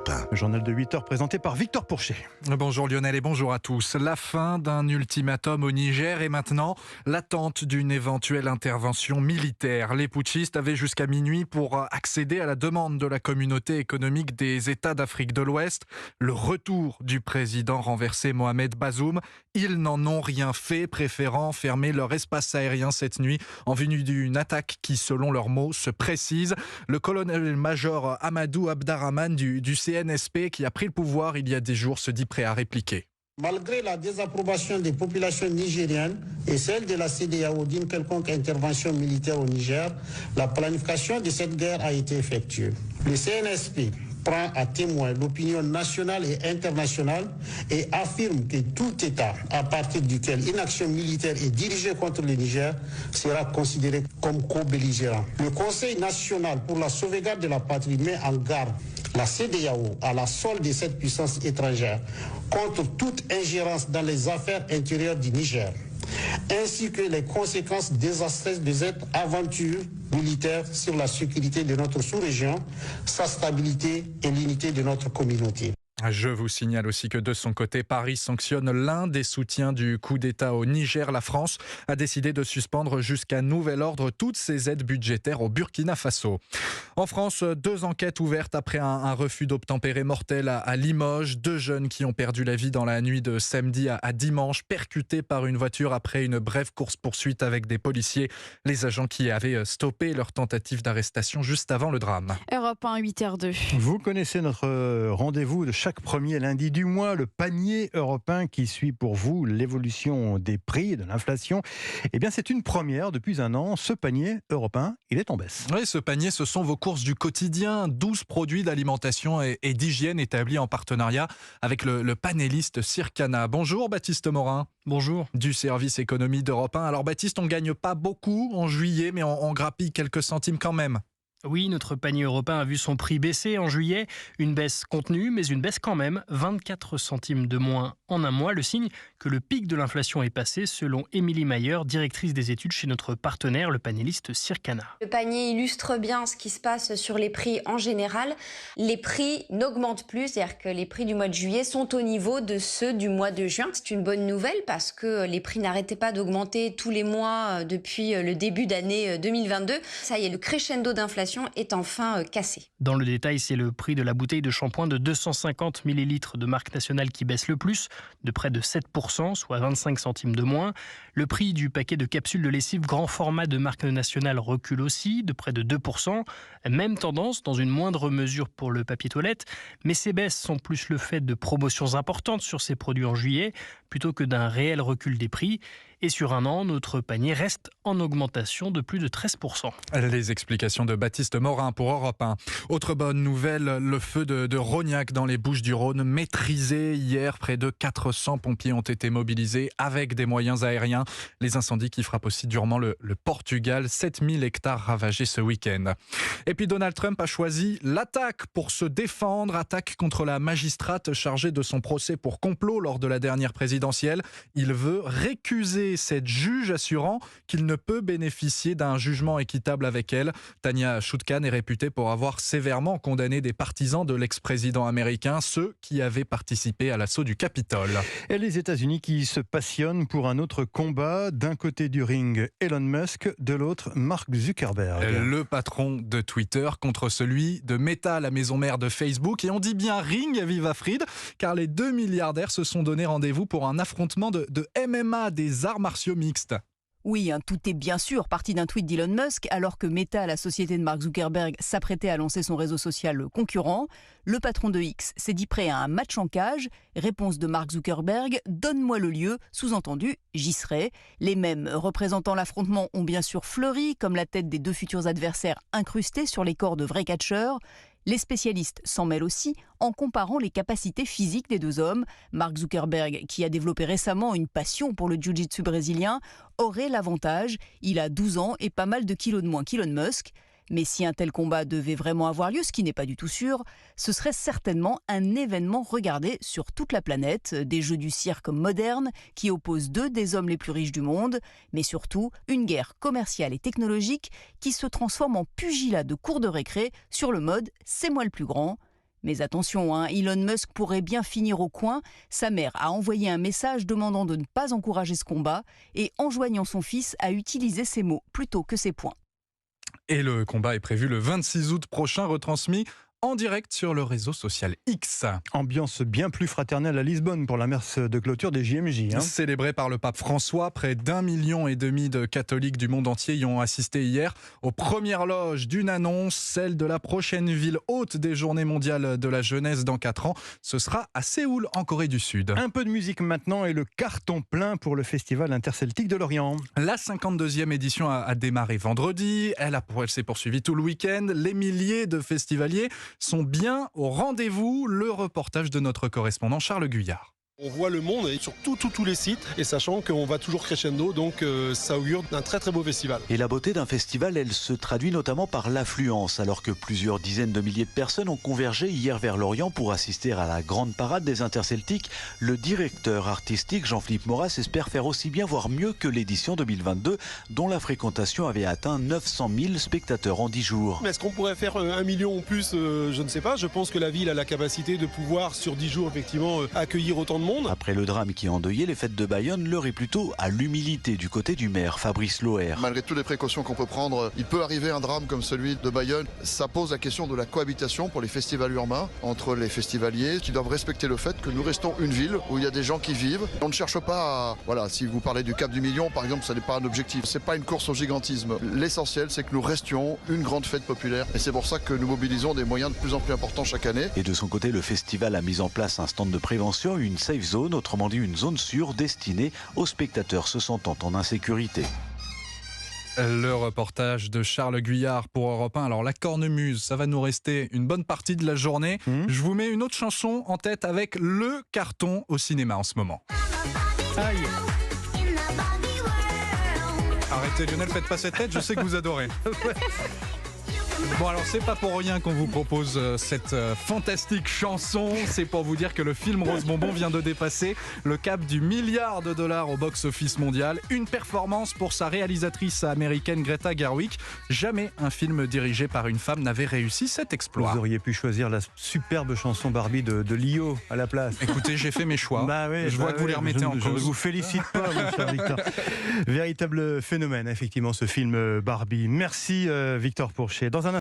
Europe 1. Le journal de 8h présenté par Victor Pourchet. Bonjour Lionel et bonjour à tous. La fin d'un ultimatum au Niger et maintenant l'attente d'une éventuelle intervention militaire. Les putschistes avaient jusqu'à minuit pour accéder à la demande de la communauté économique des États d'Afrique de l'Ouest. Le retour du président renversé Mohamed Bazoum. Ils n'en ont rien fait, préférant fermer leur espace aérien cette nuit en vue d'une attaque qui, selon leurs mots, se précise. Le colonel-major Amadou Abdarrahman du CNSP, qui a pris le pouvoir il y a des jours, se dit prêt à répliquer. Malgré la désapprobation des populations nigériennes et celle de la CEDEAO d'une quelconque intervention militaire au Niger, la planification de cette guerre a été effectuée. Le CNSP prend à témoin l'opinion nationale et internationale et affirme que tout État à partir duquel une action militaire est dirigée contre le Niger sera considéré comme co-belligérant. Le Conseil national pour la sauvegarde de la patrie met en garde la CEDEAO à la solde de cette puissance étrangère contre toute ingérence dans les affaires intérieures du Niger, ainsi que les conséquences désastreuses de cette aventure militaire sur la sécurité de notre sous-région, sa stabilité et l'unité de notre communauté. Je vous signale aussi que de son côté, Paris sanctionne l'un des soutiens du coup d'État au Niger. La France a décidé de suspendre jusqu'à nouvel ordre toutes ses aides budgétaires au Burkina Faso. En France, 2 enquêtes ouvertes après un refus d'obtempérer mortel à Limoges. 2 jeunes qui ont perdu la vie dans la nuit de samedi à dimanche, percutés par une voiture après une brève course-poursuite avec des policiers. Les agents qui avaient stoppé leur tentative d'arrestation juste avant le drame. Europe 1, 8h02. Vous connaissez notre rendez-vous de chaque premier lundi du mois, le panier européen qui suit pour vous l'évolution des prix et de l'inflation. Eh bien, c'est une première depuis un an. Ce panier européen, il est en baisse. Oui, ce panier, ce sont vos courses du quotidien. 12 produits d'alimentation et d'hygiène établis en partenariat avec le panéliste Circana. Bonjour Baptiste Morin. Bonjour. Du service économie d'Europe 1. Alors Baptiste, on ne gagne pas beaucoup en juillet, mais on grappille quelques centimes quand même. Oui, notre panier européen a vu son prix baisser en juillet. Une baisse contenue, mais une baisse quand même. 24 centimes de moins en un mois. Le signe que le pic de l'inflation est passé, selon Émilie Mayer, directrice des études chez notre partenaire, le panéliste Circana. Le panier illustre bien ce qui se passe sur les prix en général. Les prix n'augmentent plus, c'est-à-dire que les prix du mois de juillet sont au niveau de ceux du mois de juin. C'est une bonne nouvelle parce que les prix n'arrêtaient pas d'augmenter tous les mois depuis le début d'année 2022. Ça y est, le crescendo d'inflation est enfin cassé. Dans le détail, c'est le prix de la bouteille de shampoing de 250 ml de marque nationale qui baisse le plus, de près de 7%, soit 25 centimes de moins. Le prix du paquet de capsules de lessive grand format de marque nationale recule aussi, de près de 2%. Même tendance, dans une moindre mesure pour le papier toilette, mais ces baisses sont plus le fait de promotions importantes sur ces produits en juillet, plutôt que d'un réel recul des prix. Et sur un an, notre panier reste en augmentation de plus de 13%. Les explications de Baptiste Morin pour Europe 1. Autre bonne nouvelle, le feu de Rognac dans les Bouches-du-Rhône maîtrisé hier. Près de 400 pompiers ont été mobilisés avec des moyens aériens. Les incendies qui frappent aussi durement le Portugal. 7000 hectares ravagés ce week-end. Et puis Donald Trump a choisi l'attaque pour se défendre. Attaque contre la magistrate chargée de son procès pour complot lors de la dernière présidentielle. Il veut récuser cette juge, assurant qu'il ne peut bénéficier d'un jugement équitable avec elle. Tanya Chutkan est réputée pour avoir sévèrement condamné des partisans de l'ex-président américain, ceux qui avaient participé à l'assaut du Capitole. Et les États-Unis qui se passionnent pour un autre combat. D'un côté du ring, Elon Musk, de l'autre, Mark Zuckerberg. Le patron de Twitter contre celui de Meta, la maison mère de Facebook. Et on dit bien ring, viva Fried, car les 2 milliardaires se sont donné rendez-vous pour un affrontement de MMA, des arts martiaux mixtes. Oui, tout est bien sûr parti d'un tweet d'Elon Musk, alors que Meta, la société de Mark Zuckerberg, s'apprêtait à lancer son réseau social concurrent. Le patron de X s'est dit prêt à un match en cage. Réponse de Mark Zuckerberg, donne-moi le lieu, sous-entendu, j'y serai. Les mêmes représentant l'affrontement ont bien sûr fleuri, comme la tête des 2 futurs adversaires incrustés sur les corps de vrais catcheurs. Les spécialistes s'en mêlent aussi en comparant les capacités physiques des 2 hommes. Mark Zuckerberg, qui a développé récemment une passion pour le jiu-jitsu brésilien, aurait l'avantage. Il a 12 ans et pas mal de kilos de moins qu'Elon Musk. Mais si un tel combat devait vraiment avoir lieu, ce qui n'est pas du tout sûr, ce serait certainement un événement regardé sur toute la planète, des jeux du cirque modernes qui opposent 2 des hommes les plus riches du monde, mais surtout une guerre commerciale et technologique qui se transforme en pugilat de cour de récré sur le mode « c'est moi le plus grand ». Mais attention, Elon Musk pourrait bien finir au coin. Sa mère a envoyé un message demandant de ne pas encourager ce combat et enjoignant son fils à utiliser ses mots plutôt que ses poings. Et le combat est prévu le 26 août prochain, retransmis en direct sur le réseau social X. Ambiance bien plus fraternelle à Lisbonne pour la messe de clôture des JMJ. Célébrée par le pape François, près d'1,5 million de catholiques du monde entier y ont assisté hier aux premières loges d'une annonce, celle de la prochaine ville hôte des Journées mondiales de la jeunesse dans 4 ans. Ce sera à Séoul, en Corée du Sud. Un peu de musique maintenant et le carton plein pour le Festival interceltique de Lorient. La 52e édition a démarré vendredi. Elle s'est poursuivie tout le week-end. Les milliers de festivaliers sont bien au rendez-vous. Le reportage de notre correspondant Charles Guyard. On voit le monde sur tous les sites et sachant qu'on va toujours crescendo, donc ça augure d'un très beau festival. Et la beauté d'un festival, elle se traduit notamment par l'affluence, alors que plusieurs dizaines de milliers de personnes ont convergé hier vers Lorient pour assister à la grande parade des interceltiques. Le directeur artistique Jean-Philippe Maurras espère faire aussi bien, voire mieux que l'édition 2022, dont la fréquentation avait atteint 900 000 spectateurs en 10 jours. Mais est-ce qu'on pourrait faire 1 million en plus? Je ne sais pas. Je pense que la ville a la capacité de pouvoir, sur 10 jours, effectivement, accueillir autant de monde. Après le drame qui a endeuillé les fêtes de Bayonne, l'heure est plutôt à l'humilité du côté du maire, Fabrice Loher. Malgré toutes les précautions qu'on peut prendre, il peut arriver un drame comme celui de Bayonne. Ça pose la question de la cohabitation pour les festivals urbains entre les festivaliers qui doivent respecter le fait que nous restons une ville où il y a des gens qui vivent. On ne cherche pas à... Voilà, si vous parlez du cap du million, par exemple, ça n'est pas un objectif. C'est pas une course au gigantisme. L'essentiel, c'est que nous restions une grande fête populaire. Et c'est pour ça que nous mobilisons des moyens de plus en plus importants chaque année. Et de son côté, le festival a mis en place un stand de prévention, une safe zone, autrement dit une zone sûre destinée aux spectateurs se sentant en insécurité. Le reportage de Charles Guyard pour Europe 1. Alors la cornemuse, ça va nous rester une bonne partie de la journée. Je vous mets une autre chanson en tête avec le carton au cinéma en ce moment. Aïe. Arrêtez Lionel, faites pas cette tête, je sais que vous adorez. Bon alors c'est pas pour rien qu'on vous propose cette fantastique chanson, c'est pour vous dire que le film Rose Bonbon vient de dépasser le cap du $1 milliard au box-office mondial. Une performance pour sa réalisatrice américaine Greta Gerwig. Jamais un film dirigé par une femme n'avait réussi cet exploit. Vous auriez pu choisir la superbe chanson Barbie de Lio à la place. Écoutez, j'ai fait mes choix. Je vois que vous les remettez en cause. Je ne vous félicite pas, mon cher Victor. Véritable phénomène, effectivement, ce film Barbie. Merci Victor Pourchet. Dans un